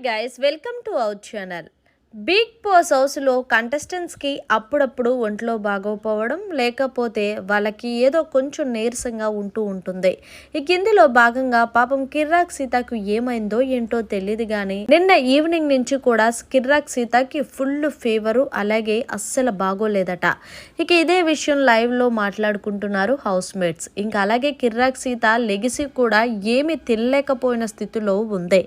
guys, welcome to our channel. Big boss హౌస్లో కంటెస్టెంట్స్కి అప్పుడప్పుడు ఒంట్లో బాగోపోవడం లేకపోతే వాళ్ళకి ఏదో కొంచెం నీరసంగా ఉంటూ ఉంటుంది. ఈ కిందిలో భాగంగా పాపం కిర్రాక్ సీతకు ఏమైందో ఏంటో తెలియదు కానీ నిన్న ఈవినింగ్ నుంచి కూడా కిర్రాక్ సీతకి ఫుల్ ఫీవరు, అలాగే అస్సలు బాగోలేదట. ఇక ఇదే విషయం లైవ్లో మాట్లాడుకుంటున్నారు హౌస్ మేట్స్. ఇంకా అలాగే కిర్రాక్ సీత లెగిసి కూడా ఏమి తినలేకపోయిన స్థితిలో ఉంది.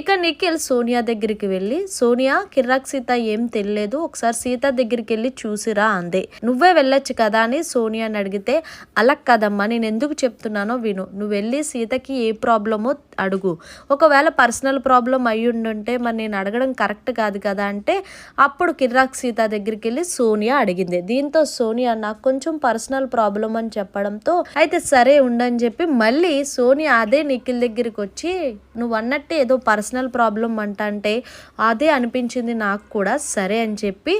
ఇక నిఖిల్ సోనియా దగ్గరికి వెళ్ళి, సోనియా కిర్రాక్ సీత ఏం తెలియలేదు, ఒకసారి సీత దగ్గరికి వెళ్ళి చూసిరా అంది. నువ్వే వెళ్ళొచ్చు కదా అని సోనియాని అడిగితే, అలా కదమ్మా, నేను ఎందుకు చెప్తున్నానో విను, నువ్వు వెళ్ళి సీతకి ఏ ప్రాబ్లమో అడుగు, ఒకవేళ పర్సనల్ ప్రాబ్లం అయ్యి ఉండుంటే మరి నేను అడగడం కరెక్ట్ కాదు కదా అంటే అప్పుడు కిర్రాక్ సీత దగ్గరికి వెళ్ళి సోనియా అడిగింది. దీంతో సోనియా నాకు కొంచెం పర్సనల్ ప్రాబ్లం అని చెప్పడంతో అయితే సరే ఉండని చెప్పి మళ్ళీ సోనియా అదే నిఖిల్ దగ్గరికి వచ్చి, నువ్వు అన్నట్టే ఏదో పర్సనల్ ప్రాబ్లం అంటే అదే అనిపించింది నాకు కూడా, సరే అని చెప్పి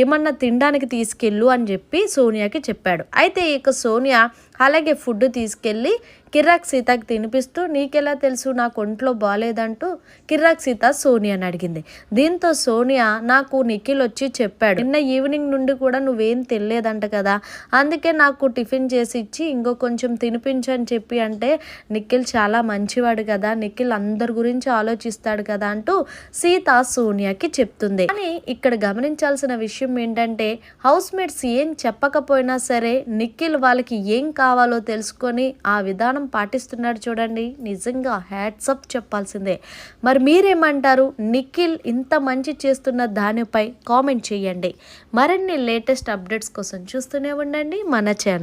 ఏమన్నా తినడానికి తీసుకెళ్ళు అని చెప్పి సోనియాకి చెప్పాడు. అయితే ఇక సోనియా అలాగే ఫుడ్ తీసుకెళ్ళి కిర్రాక్ సీతకి తినిపిస్తూ, నీకెలా తెలుసు నాకు ఒంట్లో బాగాలేదంటూ కిర్రాక్ సీత సోనియాని అడిగింది. దీంతో సోనియా, నాకు నిఖిల్ వచ్చి చెప్పాడు, నిన్న ఈవినింగ్ నుండి కూడా నువ్వేం తినలేదంట కదా, అందుకే నాకు టిఫిన్ చేసి ఇచ్చి ఇంకో కొంచెం తినిపించని చెప్పి అంటే, నిఖిల్ చాలా మంచివాడు కదా, నిఖిల్ అందరి గురించి ఆలోచిస్తాడు కదా అంటూ సీత సోనియాకి చెప్తుంది. కానీ ఇక్కడ గమనించాల్సిన విషయం ఏంటంటే, హౌస్ మేట్స్ ఏం చెప్పకపోయినా సరే నిఖిల్ వాళ్ళకి ఏం కావాలో తెలుసుకొని ఆ విధానం పాటిస్తున్నాడు చూడండి, నిజంగా హ్యాట్స్ అప్ చెప్పాల్సిందే. మరి మీరేమంటారు? నిఖిల్ ఇంత మంచి చేస్తున్న దానిపై కామెంట్ చేయండి. మరిన్ని లేటెస్ట్ అప్డేట్స్ కోసం చూస్తూనే ఉండండి మన ఛానల్.